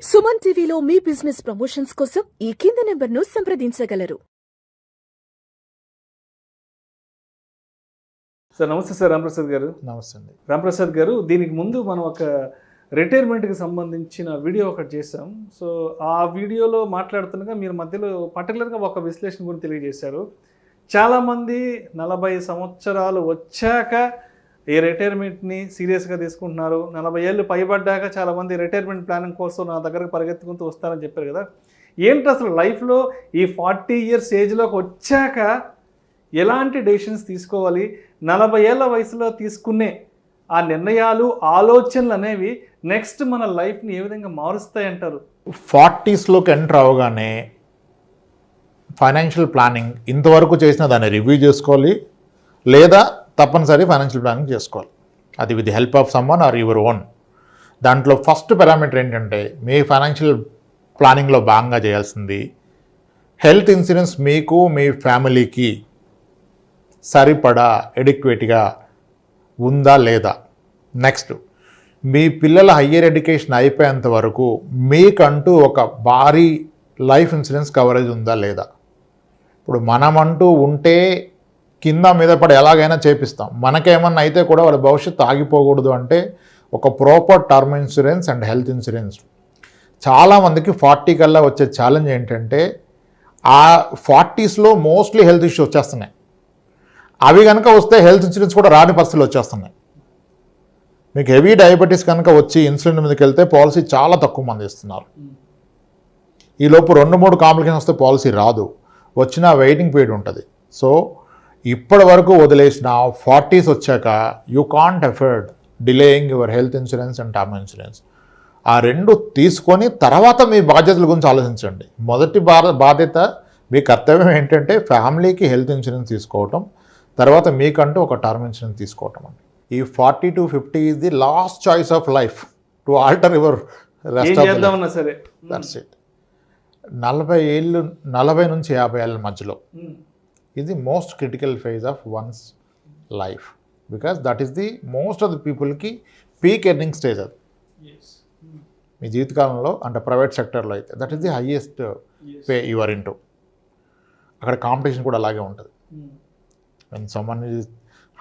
సుమన్ టీవీలో మీ business promotions కోసం ఈ కింది నెంబర్ను సంప్రదించగలరు. సార్ నమస్తే సార్ రాంప్రసాద్ గారు. నమస్తే అండి. రాంప్రసాద్ గారు, దీనికి ముందు మనం ఒక రిటైర్మెంట్కి సంబంధించిన వీడియో ఒకటి చేసాం. సో ఆ వీడియోలో మాట్లాడుతుండగా మీరు మధ్యలో పర్టికులర్గా ఒక విశ్లేషణ గురించి తెలియజేశారు. చాలామంది 40 సంవత్సరాలు వచ్చాక ఈ రిటైర్మెంట్ని సీరియస్గా తీసుకుంటున్నారు. 40 ఏళ్ళు పైబడ్డాక చాలామంది రిటైర్మెంట్ ప్లానింగ్ కోసం నా దగ్గరకు పరిగెత్తుకుంటూ వస్తారని చెప్పారు కదా. ఏంటి అసలు లైఫ్లో ఈ 40 ఇయర్స్ ఏజ్లోకి వచ్చాక ఎలాంటి డెసిషన్స్ తీసుకోవాలి, 40 ఏళ్ళ వయసులో తీసుకునే ఆ నిర్ణయాలు ఆలోచనలు అనేవి నెక్స్ట్ మన లైఫ్ని ఏ విధంగా మారుస్తాయి అంటారు? 40స్లోకి ఎంటర్ అవగానే ఫైనాన్షియల్ ప్లానింగ్ ఇంతవరకు చేసిన దాన్ని రివ్యూ చేసుకోవాలి, లేదా తప్పనిసరి ఫైనాన్షియల్ ప్లానింగ్ చేసుకోవాలి. అది with help of someone or your own. దాంట్లో ఫస్ట్ పారామీటర్ ఏంటంటే మీ ఫైనాన్షియల్ ప్లానింగ్లో భాగంగా చేయాల్సింది హెల్త్ ఇన్సూరెన్స్ మీకు మీ ఫ్యామిలీకి సరిపడా ఎడిక్వేట్గా ఉందా లేదా. నెక్స్ట్, మీ పిల్లల హయ్యర్ ఎడ్యుకేషన్ అయిపోయేంత వరకు మీకంటూ ఒక భారీ లైఫ్ ఇన్సూరెన్స్ కవరేజ్ ఉందా లేదా. ఇప్పుడు మనమంటూ ఉంటే కింద మీద పడి ఎలాగైనా చేపిస్తాం, మనకేమన్నా అయితే కూడా వాళ్ళ భవిష్యత్తు ఆగిపోకూడదు అంటే ఒక proper term insurance and health insurance. చాలామందికి 40 కల్లా వచ్చే ఛాలెంజ్ ఏంటంటే ఆ 40స్లో మోస్ట్లీ హెల్త్ ఇష్యూస్ వచ్చేస్తున్నాయి. అవి కనుక వస్తే హెల్త్ ఇన్సూరెన్స్ కూడా రాని పరిస్థితులు వచ్చేస్తున్నాయి. మీకు హెవీ డయాబెటీస్ కనుక వచ్చి ఇన్సులిన్ మీదకి వెళ్తే పాలసీ చాలా తక్కువ మంది ఇస్తున్నారు. ఈలోపు 2-3 కాంప్లికేషన్ వస్తే పాలసీ రాదు, వచ్చిన వెయిటింగ్ పీరియడ్ ఉంటుంది. సో ఇప్పటి వరకు వదిలేసిన 40s వచ్చాక you can't afford delaying your health insurance and term insurance. ఆ రెండు తీసుకొని తర్వాత మీ బాధ్యతల గురించి ఆలోచించండి. మొదటి బాధ్యత, మీ కర్తవ్యం ఏంటంటే ఫ్యామిలీకి హెల్త్ ఇన్సూరెన్స్ తీసుకోవటం, తర్వాత మీకంటూ ఒక టర్మ్ ఇన్సూరెన్స్ తీసుకోవటం అండి. ఈ 40 to 50 is the last choice of life to alter your rest of life. సరే, దట్స్ ఇట్. 40 ఏళ్ళు 40 నుంచి 50 ఏళ్ళ మధ్యలో ఇది most critical phase of one's life, because that is the most of the పీపుల్కి పీక్ ఎర్నింగ్ స్టేజ్. అది మీ జీవితకాలంలో అంటే ప్రైవేట్ సెక్టర్లో అయితే that is the highest pay you are into. అక్కడ కాంపిటీషన్ కూడా అలాగే ఉంటుంది. When someone is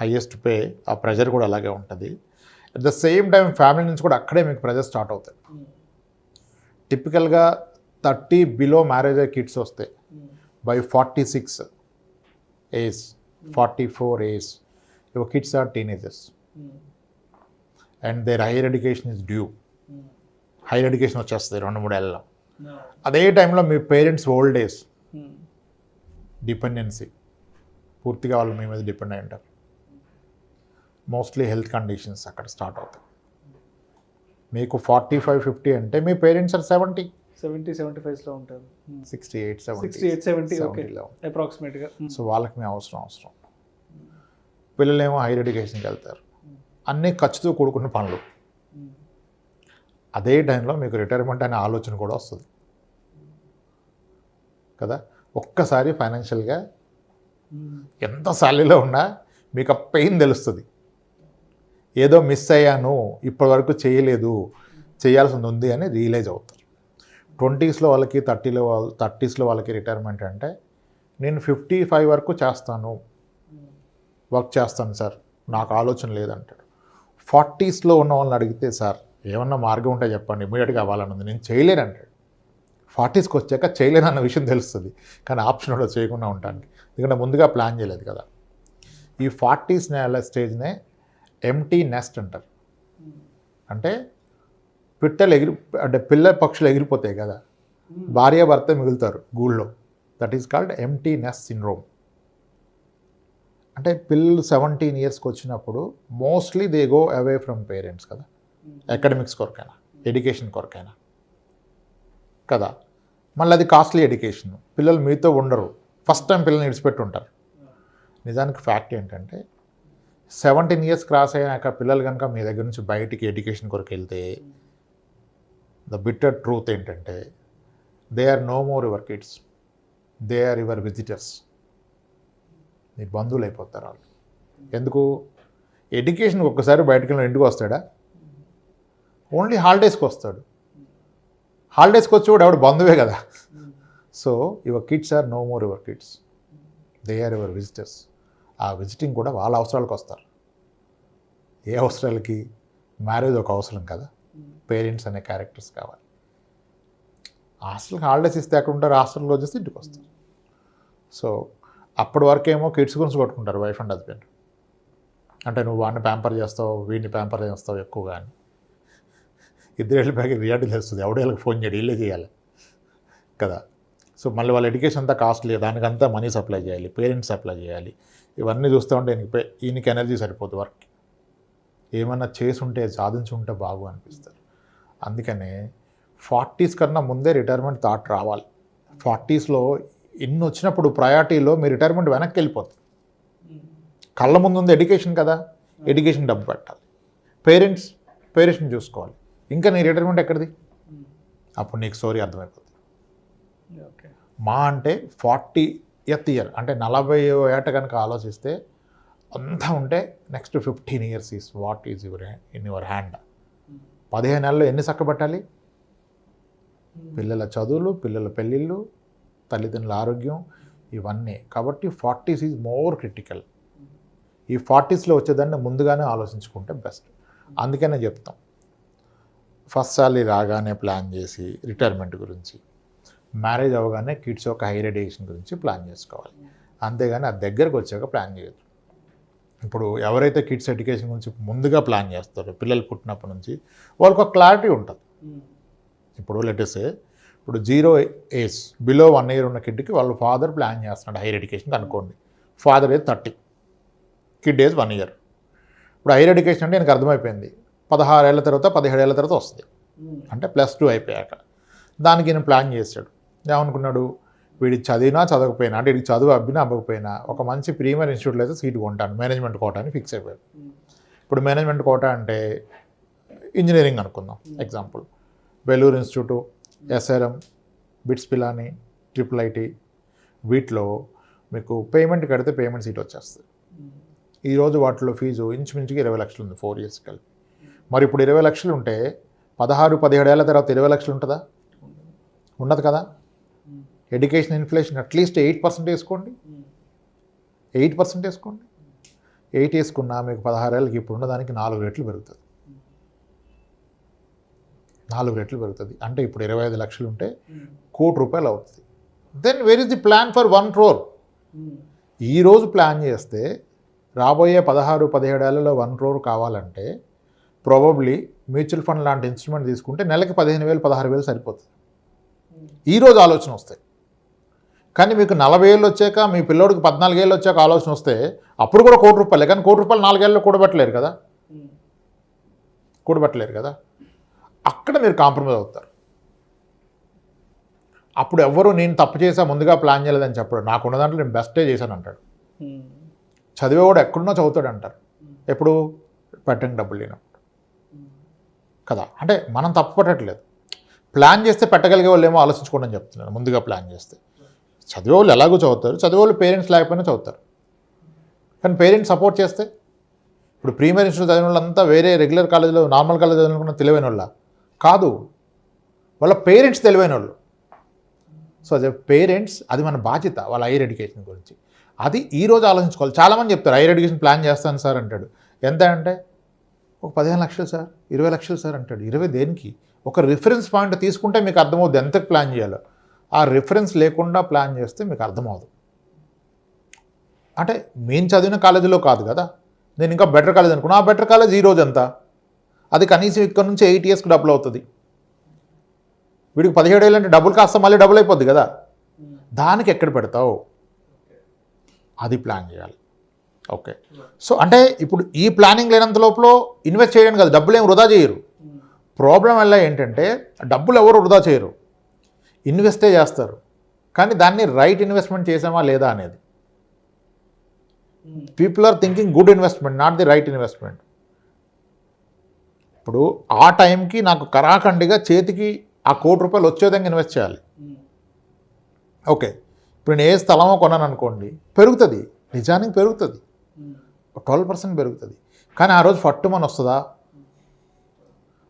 highest pay, ఆ ప్రెజర్ కూడా అలాగే ఉంటుంది. At the same time family నుంచి కూడా అక్కడే మీకు ప్రెజర్ స్టార్ట్ అవుతాయి. టిపికల్గా 30 బిలో మ్యారేజ్ అయ్యే కిడ్స్ వస్తే by 46 age 44 age your kids are teenagers and their higher education is due. Higher education వచ్చేస్తుంది 2-3 ఏళ్ళలో. అదే టైంలో మీ పేరెంట్స్ ఓల్డ్ ఏజ్, డిపెండెన్సీ, పూర్తిగా వాళ్ళు మీ మీద డిపెండ్ అయి ఉంటారు. మోస్ట్లీ హెల్త్ కండిషన్స్ అక్కడ స్టార్ట్ అవుతాయి. మీకు 45-50 అంటే మీ పేరెంట్స్ ఆర్ 70-75లో ఉంటారు. 68-70 అప్రాక్సిమేట్గా. సో వాళ్ళకి మీ అవసరం. పిల్లలేమో హైయర్ ఎడ్యుకేషన్కి వెళ్తారు. అన్నీ ఖర్చుతో కూడుకున్న పనులు. అదే టైంలో మీకు రిటైర్మెంట్ అనే ఆలోచన కూడా వస్తుంది కదా. ఒక్కసారి ఫైనాన్షియల్గా ఎంత సాలీలో ఉన్నా మీకు ఆ పెయిన్ తెలుస్తుంది. ఏదో మిస్ అయ్యాను, ఇప్పటివరకు చేయలేదు, చేయాల్సింది ఉంది అని రియలైజ్ అవుతారు. 20స్లో వాళ్ళకి 30స్లో వాళ్ళకి రిటైర్మెంట్ అంటే నేను 55 వరకు చేస్తాను, వర్క్ చేస్తాను సార్, నాకు ఆలోచన లేదంటాడు. 40స్లో ఉన్న వాళ్ళని అడిగితే సార్ ఏమన్నా మార్గం ఉంటే చెప్పండి, ఇమీడియట్గా అవ్వాలన్నది, నేను చేయలేను అంటాడు. 40స్కి వచ్చాక చేయలేను అన్న విషయం తెలుస్తుంది, కానీ ఆప్షన్ కూడా చేయకుండా ఉండడానికి, ఎందుకంటే ముందుగా ప్లాన్ చేయలేదు కదా. ఈ 40s స్టేజ్నే ఎంటీ నెస్ట్ అంటారు. అంటే పిల్ల పక్షులు ఎగిరిపోతాయి కదా, భార్య భర్త మిగులుతారు గూళ్ళో. That is called empty nest syndrome. అంటే పిల్లలు 17 ఇయర్స్కి వచ్చినప్పుడు mostly they go away from parents కదా, అకాడమిక్స్ కొరకైనా ఎడ్యుకేషన్ కొరకైనా కదా. మళ్ళీ అది కాస్ట్లీ ఎడ్యుకేషన్, పిల్లలు మీతో ఉండరు, ఫస్ట్ టైం పిల్లల్ని విడిచిపెట్టి ఉంటారు. నిజానికి ఫ్యాక్ట్ ఏంటంటే 17 ఇయర్స్ క్రాస్ అయ్యాక పిల్లలు కనుక మీ దగ్గర నుంచి బయటికి ఎడ్యుకేషన్ కొరకు వెళ్తే ద బిట్టర్ ట్రూత్ ఏంటంటే they are no more your kids, they are your visitors. మీ బంధువులు అయిపోతారు వాళ్ళు. ఎందుకు? ఎడ్యుకేషన్కి ఒక్కసారి బయటకు వెళ్ళిన ఇంటికి వస్తాడా? ఓన్లీ హాలిడేస్కి వస్తాడు. హాలిడేస్కి వచ్చి కూడా ఎవడు బంధువే కదా. So your kids are no more your kids, they are your visitors. ఆ విజిటింగ్ కూడా వాళ్ళ అవసరాలకు వస్తారు. ఏ అవసరాలకి? మ్యారేజ్ ఒక అవసరం కదా, పేరెంట్స్ అనే క్యారెక్టర్స్ కావాలి. హాస్టల్కి హాలిడేస్ ఇస్తే అక్కడ ఉంటారు, హాస్టల్లో వచ్చేసి ఇంటికి వస్తారు. సో అప్పటి వరకేమో కిడ్స్ గురించి కొట్టుకుంటారు వైఫ్ అండ్ హస్బెండ్. అంటే నువ్వు వాడిని ప్యాంపర్ చేస్తావు, వీడిని ప్యాంపర్ చేస్తావు ఎక్కువగా అని. ఇద్దరు వెళ్ళిపోయాక రియాలిటీ తెలుస్తుంది, ఎవడేళ్ళకి ఫోన్ చేయడం, వీళ్ళే చేయాలి కదా. సో మళ్ళీ వాళ్ళ ఎడ్యుకేషన్ అంతా కాస్ట్లీ, దానికంతా మనీ సప్లై చేయాలి, పేరెంట్స్ సప్లై చేయాలి. ఇవన్నీ చూస్తూ ఉంటే ఈయనకి ఎనర్జీ సరిపోతుంది వర్క్కి. ఏమన్నా చేసుంటే సాధించుంటే బాగు అనిపిస్తారు. అందుకనే 40s కన్నా ముందే రిటైర్మెంట్ థాట్ రావాలి. 40sలో ఇన్ని వచ్చినప్పుడు ప్రయారిటీలో మీ రిటైర్మెంట్ వెనక్కి వెళ్ళిపోతుంది. కళ్ళ ముందు ఉంది ఎడ్యుకేషన్ కదా, ఎడ్యుకేషన్ డబ్బు పెట్టాలి. పేరెంట్స్ని చూసుకోవాలి. ఇంకా నీ రిటైర్మెంట్ ఎక్కడిది? అప్పుడు నీకు స్టోరీ అర్థమైపోతుంది. మా అంటే 40th ఇయర్ అంటే 40వ ఏట కనుక ఆలోచిస్తే అంతా ఉంటే next 15 years is what is in your hand. 15 నెలల్లో ఎన్ని చక్కబెట్టాలి? పిల్లల చదువులు, పిల్లల పెళ్ళిళ్ళు, తల్లిదండ్రుల ఆరోగ్యం, ఇవన్నీ. కాబట్టి 40s ఈజ్ మోర్ క్రిటికల్. ఈ 40sలో వచ్చేదాన్ని ముందుగానే ఆలోచించుకుంటే బెస్ట్. అందుకనే చెప్తాం, ఫస్ట్ సాలరీ రాగానే ప్లాన్ చేసి రిటైర్మెంట్ గురించి, మ్యారేజ్ అవ్వగానే కిడ్స్ యొక్క హైయర్ ఎడ్యుకేషన్ గురించి ప్లాన్ చేసుకోవాలి. అంతేగాని అది దగ్గరకు వచ్చాక ప్లాన్ చేయొచ్చు. ఇప్పుడు ఎవరైతే కిడ్స్ ఎడ్యుకేషన్ గురించి ముందుగా ప్లాన్ చేస్తారో, పిల్లలు పుట్టినప్పటి నుంచి వాళ్ళకి ఒక క్లారిటీ ఉంటుంది. ఇప్పుడు లెటెస్ ఇప్పుడు 0 ఏజ్ బిలో 1 year ఉన్న కిడ్కి వాళ్ళ ఫాదర్ ప్లాన్ చేస్తున్నాడు హైయర్ ఎడ్యుకేషన్ అనుకోండి. Father age 30, kid age 1 year. ఇప్పుడు హైయర్ ఎడ్యుకేషన్ అంటే నాకు అర్థమైపోయింది 16 ఏళ్ళ తర్వాత 17 ఏళ్ళ తర్వాత వస్తుంది, అంటే +2 అయిపోయాక. దానికి నేను ప్లాన్ చేశాడు. ఏమనుకున్నాడు, వీడి చదివినా చదవకపోయినా, అంటే వీడికి చదువు అబ్బినా అవ్వకపోయినా ఒక మంచి ప్రీమియర్ ఇన్స్టిట్యూట్లో అయితే సీట్ కొంటాను, మేనేజ్మెంట్ కోటా అని ఫిక్స్ అయిపోయాడు. ఇప్పుడు మేనేజ్మెంట్ కోటా అంటే ఇంజనీరింగ్ అనుకుందాం example, Vellore institute, SRM, BITS Pilani, IIIT, వీటిలో మీకు పేమెంట్ కడితే పేమెంట్ సీట్ వచ్చేస్తుంది. ఈరోజు వాటిలో ఫీజు ఇంచుమించుగా 20 లక్షలు ఉంది 4 years కలిపి. మరి ఇప్పుడు 20 లక్షలు ఉంటే 16-17 ఏళ్ళ తర్వాత 20 లక్షలు ఉంటుందా? ఉండదు కదా. ఎడ్యుకేషన్ ఇన్ఫ్లేషన్ అట్లీస్ట్ 8% వేసుకోండి, 8% వేసుకోండి. 8 వేసుకున్నా మీకు 16 ఏళ్ళకి ఇప్పుడు ఉన్నదానికి 4 రెట్లు పెరుగుతుంది. 4 రెట్లు పెరుగుతుంది అంటే ఇప్పుడు 25 లక్షలు ఉంటే ₹1 కోటి అవుతుంది. Then where is the plan for 1 crore? ఈరోజు ప్లాన్ చేస్తే రాబోయే 16-17 ఏళ్ళలో 1 crore కావాలంటే ప్రాబబ్లీ మ్యూచువల్ ఫండ్ లాంటి ఇన్స్ట్రుమెంట్ తీసుకుంటే నెలకి 15,000-16,000 సరిపోతుంది. ఈరోజు ఆలోచన వస్తాయి. కానీ మీకు 40 ఏళ్ళు వచ్చాక, మీ పిల్లోడికి 14 ఏళ్ళు వచ్చాక ఆలోచన వస్తే అప్పుడు కూడా ₹1 కోటి. కానీ ₹1 కోటి 4 ఏళ్ళలో కూడబెట్టలేరు కదా. అక్కడ మీరు కాంప్రమైజ్ అవుతారు. అప్పుడు ఎవరు నేను తప్పు చేసా ముందుగా ప్లాన్ చేయలేదని చెప్పడు. నాకున్న దాంట్లో నేను బెస్టే చేశాను అంటాడు. చదివేవాడు ఎక్కడున్నా చదువుతాడు అంటారు. ఎప్పుడు? పెట్టండి డబ్బులు లేనప్పుడు కదా. అంటే మనం తప్పు పట్టట్లేదు. ప్లాన్ చేస్తే పెట్టగలిగే వాళ్ళు ఏమో ఆలోచించుకోండి అని చెప్తున్నాను. ముందుగా ప్లాన్ చేస్తే చదివేవాళ్ళు ఎలాగో చదువుతారు, చదివేవాళ్ళు పేరెంట్స్ లేకపోయినా చదువుతారు. కానీ పేరెంట్స్ సపోర్ట్ చేస్తే, ఇప్పుడు ప్రీమియర్ ఇన్స్టిట్యూట్ చదివిన వాళ్ళంతా వేరే రెగ్యులర్ కాలేజీలో నార్మల్ కాలేజ్ చదువుకున్న తెలివైన వాళ్ళ కాదు, వాళ్ళ పేరెంట్స్ తెలివైన వాళ్ళు. సో అదే పేరెంట్స్, అది మన బాధ్యత వాళ్ళ హైయర్ ఎడ్యుకేషన్ గురించి. అది ఈరోజు ఆలోచించుకోవాలి. చాలామంది చెప్తారు హైయర్ ఎడ్యుకేషన్ ప్లాన్ చేస్తాను సార్ అంటాడు. ఎంత అంటే ఒక 15 లక్షలు సార్, 20 లక్షలు సార్ అంటాడు. 20 దేనికి? ఒక రిఫరెన్స్ పాయింట్ తీసుకుంటే మీకు అర్థమవుద్ది ఎంతకు ప్లాన్ చేయాలో. ఆ రిఫరెన్స్ లేకుండా ప్లాన్ చేస్తే మీకు అర్థమవుదు. అంటే మేము చదివిన కాలేజీలో కాదు కదా, నేను ఇంకా బెటర్ కాలేజ్ అనుకున్నా. ఆ బెటర్ కాలేజ్ ఈరోజు ఎంత? అది కనీసం ఇక్కడ నుంచి 8 yearsకి డబ్బులు అవుతుంది. వీడికి 17 ఏళ్ళు అంటే డబ్బులు కాస్త మళ్ళీ డబ్బులు అయిపోద్ది కదా. దానికి ఎక్కడ పెడతావు? అది ప్లాన్ చేయాలి. ఓకే. సో అంటే ఇప్పుడు ఈ ప్లానింగ్ లేనంత లోపల ఇన్వెస్ట్ చేయడానికి కాదు, డబ్బులు ఏం వృధా చేయరు. ప్రాబ్లం వల్ల ఏంటంటే డబ్బులు ఎవరు వృధా చేయరు, ఇన్వెస్టే చేస్తారు. కానీ దాన్ని రైట్ ఇన్వెస్ట్మెంట్ చేసామా లేదా అనేది. People are thinking good investment, not the right investment. ఇప్పుడు ఆ టైంకి నాకు కరాఖండిగా చేతికి ఆ ₹1 కోటి వచ్చే విధంగా ఇన్వెస్ట్ చేయాలి. ఓకే. ఇప్పుడు నేను ఏ స్థలమో కొన్నాను అనుకోండి, పెరుగుతుంది, నిజానికి పెరుగుతుంది, 12% పెరుగుతుంది. కానీ ఆ రోజు ఫట్టుమని వస్తుందా?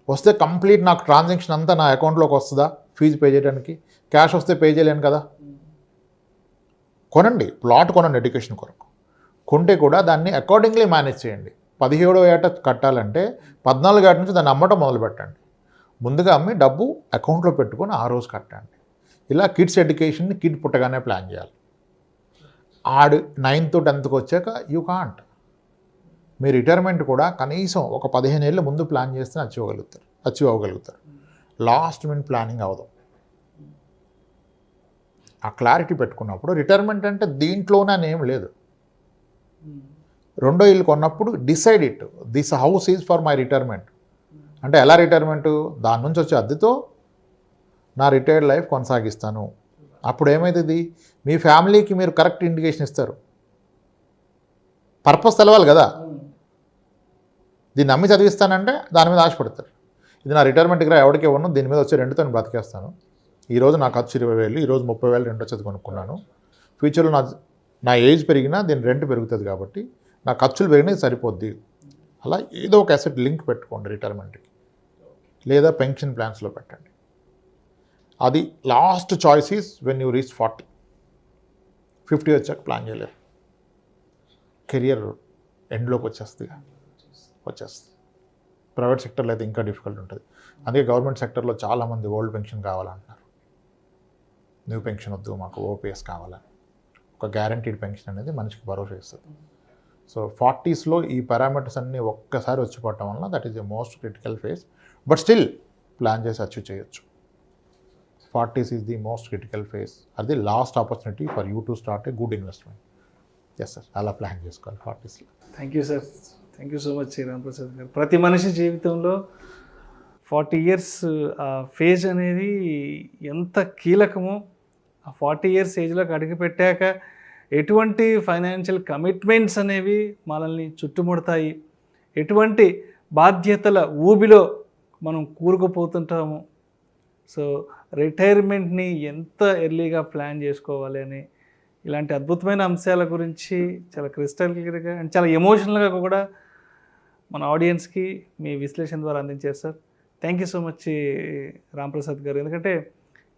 వస్తే కంప్లీట్ నాకు ట్రాన్సాక్షన్ అంతా నా అకౌంట్లోకి వస్తుందా? ఫీజు పే చేయడానికి. క్యాష్ వస్తే పే చేయలేను కదా. కొనండి, ప్లాట్ కొనండి ఎడ్యుకేషన్ కొరకు. కొంటే కూడా దాన్ని అకార్డింగ్లీ మేనేజ్ చేయండి. 17వ ఏట కట్టాలంటే 14 ఏట నుంచి దాన్ని అమ్మటం మొదలు పెట్టండి. ముందుగా అమ్మి డబ్బు అకౌంట్లో పెట్టుకొని ఆ రోజు కట్టండి. ఇలా కిడ్స్ ఎడ్యుకేషన్ని కిడ్ పుట్టగానే ప్లాన్ చేయాలి. ఆడు 9th 10th వచ్చాక యూ కాంట్. మీ రిటైర్మెంట్ కూడా కనీసం ఒక 15 ఏళ్ళ ముందు ప్లాన్ చేస్తే అచీవ్ అవ్వగలుగుతారు. లాస్ట్ మినిట్ ప్లానింగ్ అవ్వదు. ఆ క్లారిటీ పెట్టుకున్నప్పుడు రిటైర్మెంట్ అంటే దీంట్లోనే అని ఏం లేదు. రెండో ఇల్లు కొన్నప్పుడు decide it, this house is for my retirement. అంటే ఎలా రిటైర్మెంటు? దాని నుంచి వచ్చే అద్దెతో నా రిటైర్డ్ లైఫ్ కొనసాగిస్తాను. అప్పుడు ఏమవుతుంది? మీ ఫ్యామిలీకి మీరు కరెక్ట్ ఇండికేషన్ ఇస్తారు. పర్పస్ తెలవాలి కదా. దీన్ని నమ్మి చదివిస్తానంటే దాని మీద ఆశపడతారు. ఇది నా రిటైర్మెంట్కి రా, ఎవరికే ఉన్నాను, దీని మీద వచ్చే రెండుతో నేను బ్రతికేస్తాను. ఈరోజు నా ఖర్చు 20,000, ఈరోజు 30,000 రెండో చదివి కొనుక్కున్నాను. ఫ్యూచర్లో నా ఏజ్ పెరిగినా దీని రెంట్ పెరుగుతుంది కాబట్టి నా ఖర్చులు పెరిగినా సరిపోద్ది. అలా ఏదో ఒక అసెట్ లింక్ పెట్టుకోండి రిటైర్మెంట్కి, లేదా పెన్షన్ ప్లాన్స్లో పెట్టండి. అది last choice is when you reach 40. 50 వచ్చాక ప్లాన్ చేయలేరు. కెరియర్ ఎండ్లోకి వచ్చేస్తుంది. ప్రైవేట్ సెక్టర్లో అయితే ఇంకా డిఫికల్ట్ ఉంటుంది. అందుకే గవర్నమెంట్ సెక్టర్లో చాలామంది ఓల్డ్ పెన్షన్ కావాలంటున్నారు. న్యూ పెన్షన్ వద్దు, మాకు ఓపీఎస్ కావాలని. ఒక గ్యారంటీడ్ పెన్షన్ అనేది మనిషికి భరోసా ఇస్తుంది. సో 40sలో ఈ పారామీటర్స్ అన్నీ ఒక్కసారి వచ్చిపోవటం వల్ల that is the most critical phase. But still plan చేసి అచీవ్ చేయొచ్చు. 40s is the most critical phase. అది last opportunity for you to start a good investment. Yes sir, అలా ప్లాన్ చేసుకోవాలి 40sలో. Thank you sir, thank you so much Ramprasad garu. ప్రతి మనిషి జీవితంలో 40 years ఆ ఫేజ్ అనేది ఎంత కీలకమో, ఆ 40 years ఏజ్లోకి అడుగుపెట్టాక ఎటువంటి ఫైనాన్షియల్ కమిట్మెంట్స్ అనేవి మనల్ని చుట్టుముడతాయి, ఎటువంటి బాధ్యతల ఊబిలో మనం కూరుకుపోతుంటాము. సో రిటైర్మెంట్ని ఎంత ఎర్లీగా ప్లాన్ చేసుకోవాలి అని ఇలాంటి అద్భుతమైన అంశాల గురించి చాలా క్రిస్టల్ క్లియర్గా అండ్ చాలా ఎమోషనల్గా కూడా మన ఆడియన్స్కి మీ విశ్లేషణ ద్వారా అందించారు sir. Thank you so much Ramprasad గారు. ఎందుకంటే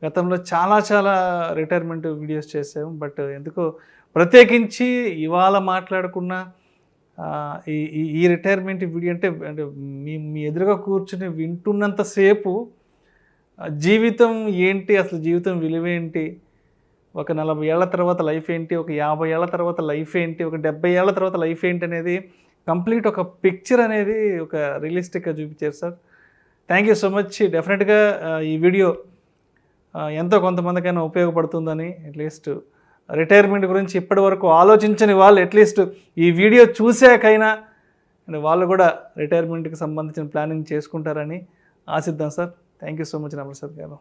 గతంలో చాలా రిటైర్మెంట్ వీడియోస్ చేసాము, బట్ ఎందుకో ప్రత్యేకించి ఇవాళ మాట్లాడుకున్న ఈ రిటైర్మెంట్ వీడియో అంటే మీ ఎదురుగా కూర్చుని వింటున్నంతసేపు జీవితం ఏంటి, అసలు జీవితం విలువేంటి, ఒక 40 ఏళ్ల తర్వాత లైఫ్ ఏంటి, ఒక 50 ఏళ్ల తర్వాత లైఫ్ ఏంటి, ఒక 70 ఏళ్ల తర్వాత లైఫ్ ఏంటి అనేది కంప్లీట్ ఒక పిక్చర్ అనేది ఒక రియలిస్టిక్గా చూపించారు sir. Thank you so much. డెఫినెట్గా ఈ వీడియో ఎంతో కొంతమందికైనా ఉపయోగపడుతుందని, అట్లీస్ట్ రిటైర్మెంట్ గురించి ఇప్పటి వరకు ఆలోచించని వాళ్ళు అట్లీస్ట్ ఈ వీడియో చూసాకైనా వాళ్ళు కూడా రిటైర్మెంట్కి సంబంధించిన ప్లానింగ్ చేసుకుంటారని ఆశిద్దాం sir. Thank you so much Ramprasad గారు.